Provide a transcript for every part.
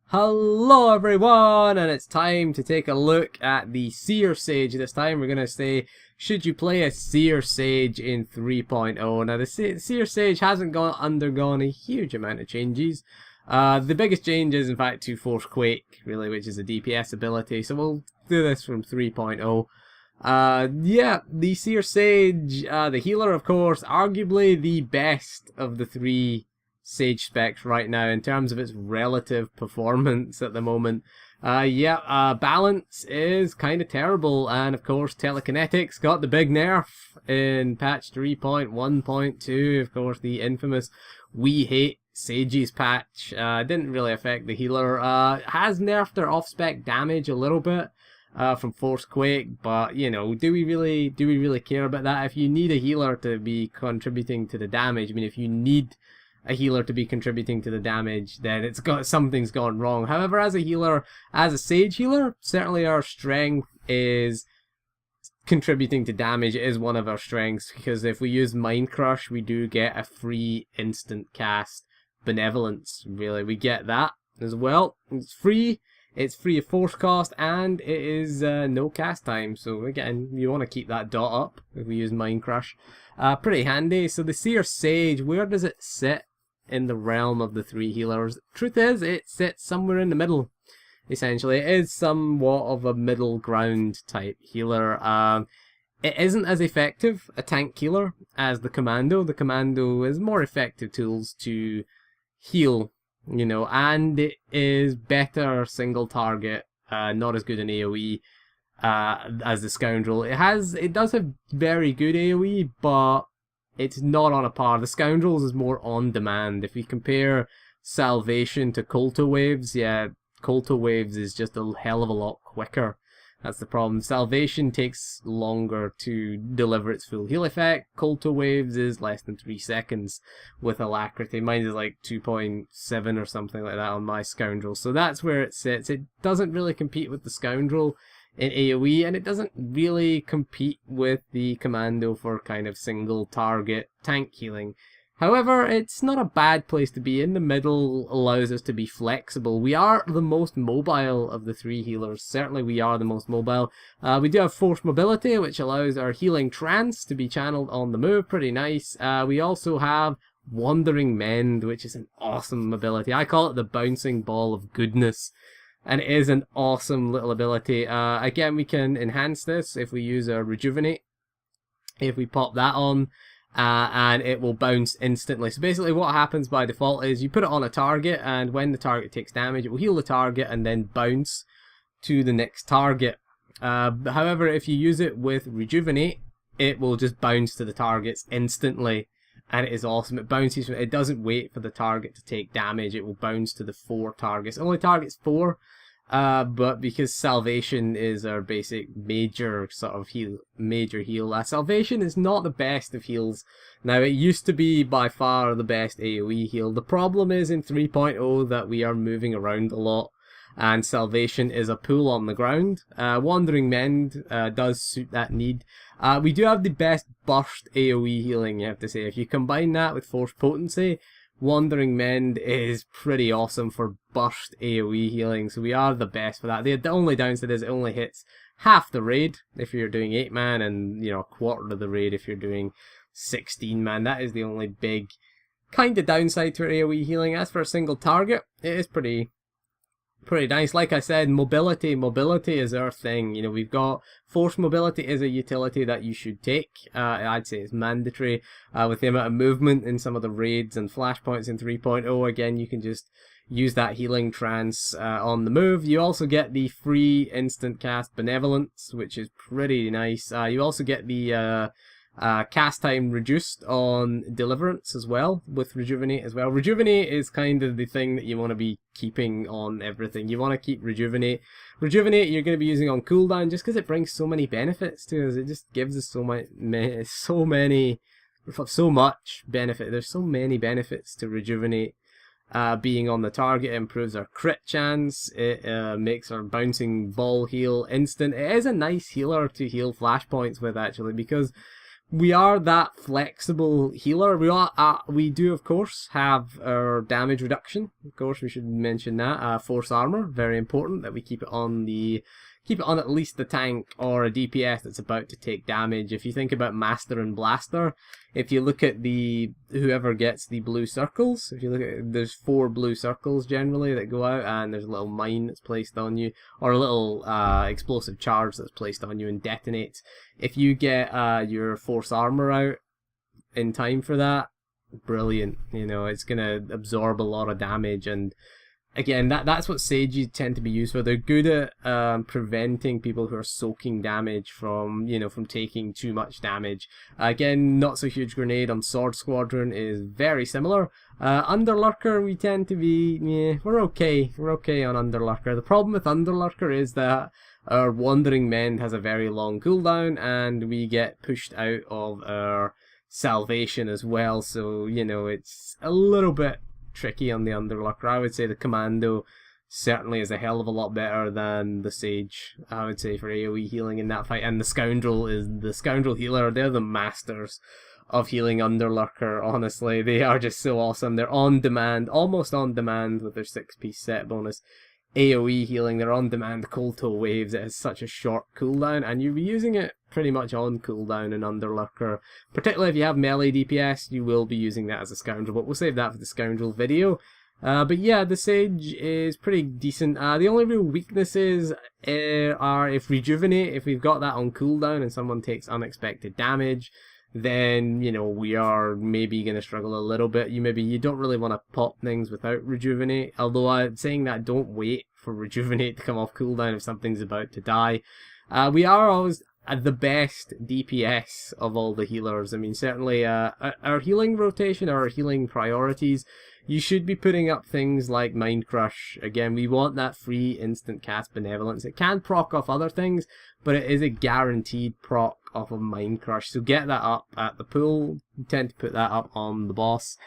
Hello everyone, and it's time to take a look at the Seer Sage. This time we're going to say, should you play a Seer Sage in 3.0? Now the Seer Sage hasn't undergone a huge amount of changes. The biggest change is in fact to Force Quake, really, which is a DPS ability, so we'll do this from 3.0. Yeah, the Seer Sage, the healer of course, arguably the best of the three Sage specs right now in terms of its relative performance at the moment. Balance is kind of terrible, and of course telekinetics got the big nerf in patch 3.1.2. Of course, the infamous We Hate Sages patch didn't really affect the healer. Has nerfed their off-spec damage a little bit from Force Quake, but you know, do we really care about that? If you need a healer to be contributing to the damage, I mean, if you need a healer to be contributing to the damage, then something's gone wrong. However, as a healer, as a Sage healer, certainly our strength is contributing to damage. It is one of our strengths, because if we use Mind Crush, we do get a free instant cast Benevolence. Really, we get that as well. It's free of force cost, and it is no cast time. So again, you want to keep that dot up if we use Mind Crush. Pretty handy. So the Seer Sage, where does it sit in the realm of the three healers? Truth is, it sits somewhere in the middle. Essentially, it is somewhat of a middle ground type healer. It isn't as effective a tank healer as the Commando. The Commando is more effective tools to heal, you know, and it is better single target, not as good in AoE as the Scoundrel. It does have very good AoE, but it's not on a par. The Scoundrels is more on demand. If you compare Salvation to Colto Waves, yeah, Colto Waves is just a hell of a lot quicker. That's the problem. Salvation takes longer to deliver its full heal effect. Colto Waves is less than 3 seconds with Alacrity. Mine is like 2.7 or something like that on my Scoundrel. So that's where it sits. It doesn't really compete with the Scoundrel in AoE, and it doesn't really compete with the Commando for kind of single target tank healing. However, it's not a bad place to be. In the middle allows us to be flexible. We are the most mobile of the three healers. Certainly we are the most mobile. We do have Force Mobility, which allows our Healing Trance to be channeled on the move. Pretty nice. We also have Wandering Mend, which is an awesome ability. I call it the bouncing ball of goodness, and it is an awesome little ability. Again, we can enhance this if we use our Rejuvenate. If we pop that on, and it will bounce instantly. So basically what happens by default is you put it on a target, and when the target takes damage, it will heal the target and then bounce to the next target. However, if you use it with Rejuvenate, it will just bounce to the targets instantly, and it is awesome. It bounces, it doesn't wait for the target to take damage, it will bounce to the 4 targets. It only targets 4, but because Salvation is our basic major sort of heal, Salvation is not the best of heals. Now, it used to be by far the best AoE heal. The problem is in 3.0 that we are moving around a lot, and Salvation is a pull on the ground. Wandering Mend does suit that need. We do have the best burst AoE healing, you have to say. If you combine that with Force Potency, Wandering Mend is pretty awesome for burst AoE healing, so we are the best for that. The only downside is it only hits half the raid if you're doing 8-man, and you know, a quarter of the raid if you're doing 16-man. That is the only big kind of downside to AoE healing. As for a single target, it is pretty nice. Like I said, mobility is our thing. You know, we've got Force Mobility is a utility that you should take. I'd say it's mandatory. With the amount of movement in some of the raids and flashpoints in 3.0, again, you can just use that Healing Trance on the move. You also get the free instant cast Benevolence, which is pretty nice. You also get the cast time reduced on Deliverance as well, with Rejuvenate as well. Rejuvenate is kind of the thing that you want to be keeping on everything. You want to keep Rejuvenate. Rejuvenate you're going to be using on cooldown just because it brings so many benefits to us. It just gives us so much benefit. There's so many benefits to Rejuvenate. Being on the target, it improves our crit chance, it makes our bouncing ball heal instant. It is a nice healer to heal flashpoints with, actually, because we are that flexible healer. We do of course have our damage reduction. Of course, we should mention that. Force armor, very important that we keep it on at least the tank or a DPS that's about to take damage. If you think about Master and Blaster, if you look at whoever gets the blue circles, if you look at, there's 4 blue circles generally that go out, and there's a little mine that's placed on you, or a little explosive charge that's placed on you and detonates. If you get your force armor out in time for that, brilliant. You know, it's gonna absorb a lot of damage, and again, that's what sages tend to be used for. They're good at preventing people who are soaking damage from, from taking too much damage. Again, not so huge grenade on Sword Squadron is very similar. Underlurker, we tend to be, we're okay. We're okay on Underlurker. The problem with Underlurker is that our Wandering Mend has a very long cooldown, and we get pushed out of our salvation as well. So, it's a little bit tricky on the Underlurker. I would say the Commando certainly is a hell of a lot better than the Sage, I would say, for AoE healing in that fight. And the Scoundrel is the Scoundrel healer. They're the masters of healing Underlurker, honestly. They are just so awesome. They're on demand, almost on demand with their 6-piece set bonus. AoE healing, they're on demand. Cold Toe Waves, it has such a short cooldown, and you'll be using it pretty much on cooldown in Underlurker. Particularly if you have melee DPS, you will be using that as a Scoundrel, but we'll save that for the Scoundrel video. But yeah, the Sage is pretty decent. The only real weaknesses are if Rejuvenate, if we've got that on cooldown and someone takes unexpected damage, then, we are maybe going to struggle a little bit. You don't really want to pop things without Rejuvenate. Although I'm saying that, don't wait for Rejuvenate to come off cooldown if something's about to die. We are always the best DPS of all the healers. I mean, certainly our healing rotation, our healing priorities, you should be putting up things like Mind Crush. Again, we want that free instant cast Benevolence. It can proc off other things, but it is a guaranteed proc off of Mind Crush. So get that up at the pool. We tend to put that up on the boss,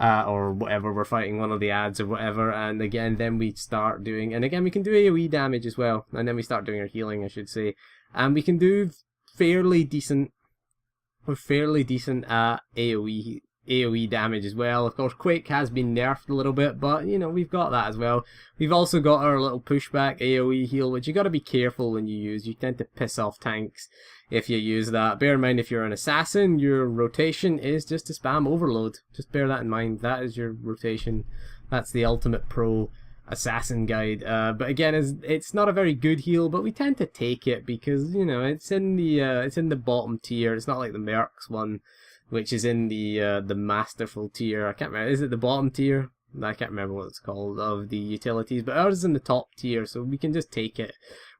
or whatever we're fighting, one of the ads or whatever. And again, then we start doing, and again, we can do AoE damage as well. And then we start doing our healing, I should say. And we can do fairly decent AoE damage as well. Of course, Quake has been nerfed a little bit, but we've got that as well. We've also got our little pushback AoE heal, which you got to be careful when you use. You tend to piss off tanks if you use that. Bear in mind, if you're an assassin, your rotation is just to spam overload. Just bear that in mind. That is your rotation. That's the ultimate pro assassin guide. But again, it's not a very good heal, but we tend to take it because it's in the bottom tier. It's not like the Mercs one, which is in the masterful tier. I can't remember. Is it the bottom tier? I can't remember what it's called of the utilities, but ours is in the top tier, so we can just take it.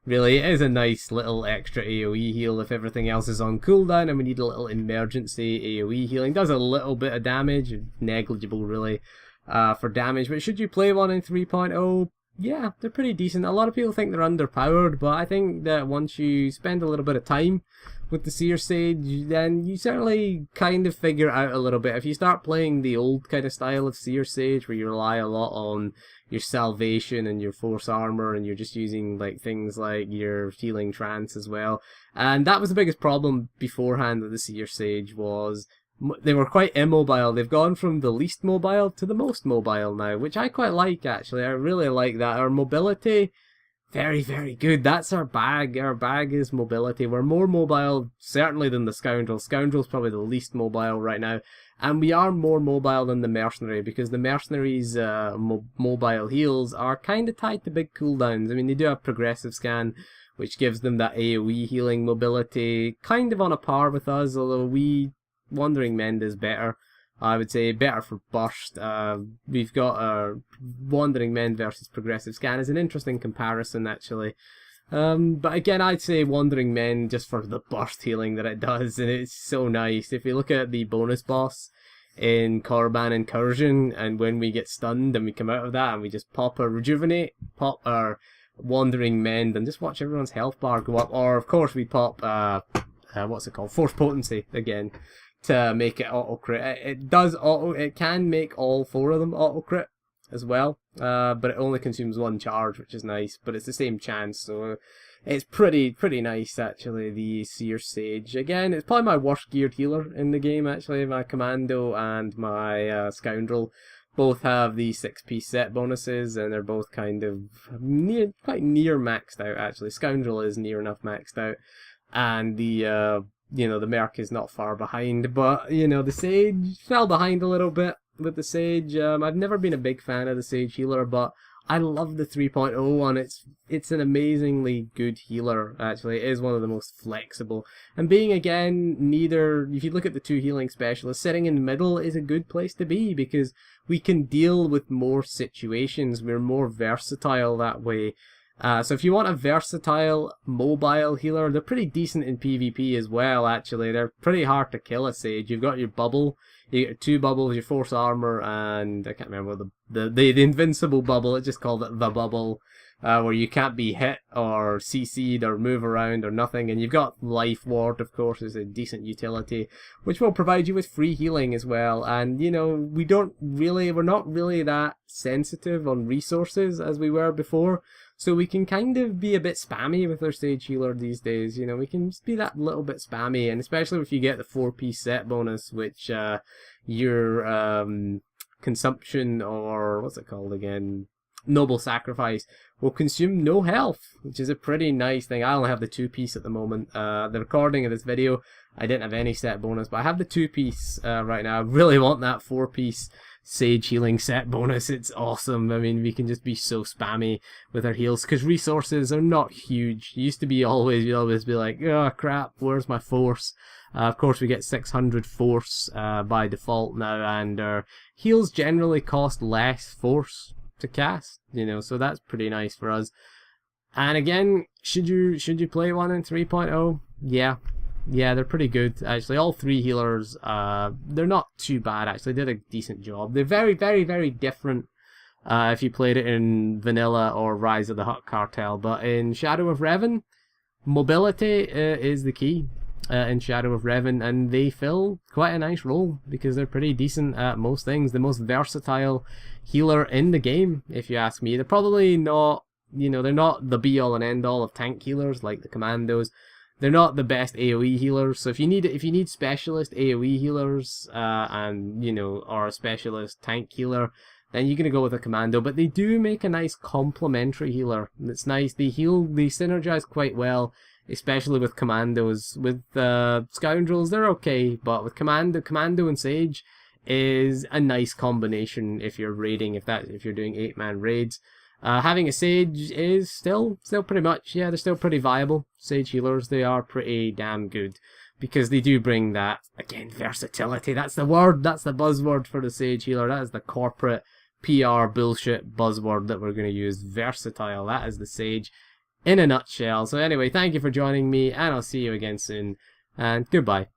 Really, it is a nice little extra AoE heal if everything else is on cooldown, and we need a little emergency AoE healing. Does a little bit of damage, negligible really, for damage. But should you play one in 3.0? Yeah, they're pretty decent. A lot of people think they're underpowered, but I think that once you spend a little bit of time with the Seer Sage, then you certainly kind of figure out a little bit. If you start playing the old kind of style of Seer Sage, where you rely a lot on your salvation and your force armor, and you're just using things like your healing trance as well, and that was the biggest problem beforehand with the Seer Sage, was they were quite immobile. They've gone from the least mobile to the most mobile now, which I quite like, actually. I really like that. Our mobility, very, very good. That's our bag. Our bag is mobility. We're more mobile, certainly, than the Scoundrel. Scoundrel's probably the least mobile right now. And we are more mobile than the Mercenary, because the Mercenary's mobile heals are kind of tied to big cooldowns. I mean, they do have Progressive Scan, which gives them that AoE healing mobility, kind of on a par with us, although Wandering Mend is better. I would say better for burst. We've got our Wandering Mend versus Progressive Scan is an interesting comparison, actually. But again, I'd say Wandering Mend just for the burst healing that it does, and it's so nice. If you look at the bonus boss in Korban Incursion, and when we get stunned and we come out of that and we just pop our Rejuvenate, pop our Wandering Mend, and just watch everyone's health bar go up. Or of course we pop what's it called? Force Potency again, to make it auto crit. It can make all 4 of them auto crit as well, but it only consumes 1 charge, which is nice, but it's the same chance, so it's pretty nice actually, the Seer Sage. Again, it's probably my worst geared healer in the game actually. My Commando and my Scoundrel both have the 6-piece set bonuses, and they're both kind of quite near maxed out actually. Scoundrel is near enough maxed out, and the you know, the Merc is not far behind, but you know, the Sage fell behind a little bit with the Sage. I've never been a big fan of the Sage healer, but I love the 3.0 one. It's an amazingly good healer, actually. It is one of the most flexible. And being, again, neither... If you look at the two healing specialists, sitting in the middle is a good place to be, because we can deal with more situations. We're more versatile that way. So if you want a versatile, mobile healer, they're pretty decent in PvP as well, actually. They're pretty hard to kill a Sage. You've got your bubble, you get 2 bubbles, your force armor, and I can't remember the invincible bubble. It just called it the bubble, where you can't be hit or CC'd or move around or nothing. And you've got life ward, of course, is a decent utility, which will provide you with free healing as well. And you know, we're not really that sensitive on resources as we were before. So we can kind of be a bit spammy with our Sage healer these days. You know, we can just be that little bit spammy, and especially if you get the 4-piece set bonus, which your consumption, or what's it called again? Noble Sacrifice, will consume no health, which is a pretty nice thing. I only have the 2-piece at the moment. The recording of this video, I didn't have any set bonus, but I have the 2-piece right now. I really want that 4-piece Sage healing set bonus. It's awesome. I mean, we can just be so spammy with our heals, because resources are not huge. It used to be you'd always be like, oh crap, where's my force? Of course, we get 600 force by default now, and our heals generally cost less force to cast, you know, so that's pretty nice for us. And again, should you play one in 3.0? Yeah, they're pretty good actually. All 3 healers, they're not too bad actually. They did a decent job. They're very different if you played it in Vanilla or Rise of the Hutt Cartel, but in Shadow of Revan, mobility is the key in Shadow of Revan, and they fill quite a nice role because they're pretty decent at most things. The most versatile healer in the game, if you ask me. They're probably not, you know, they're not the be-all and end-all of tank healers like the Commandos. They're not the best AoE healers, so if you need specialist AoE healers, and you know, or a specialist tank healer, then you're gonna go with a Commando. But they do make a nice complementary healer. It's nice. They synergize quite well, especially with Commandos. With Scoundrels, they're okay, but with Commando and Sage is a nice combination if you're raiding. If you're doing 8-man raids. Having a Sage is still pretty much, yeah, they're still pretty viable. Sage healers, they are pretty damn good, because they do bring that, again, versatility. That's the word, that's the buzzword for the Sage healer. That is the corporate PR bullshit buzzword that we're going to use. Versatile, that is the Sage in a nutshell. So anyway, thank you for joining me, and I'll see you again soon, and goodbye.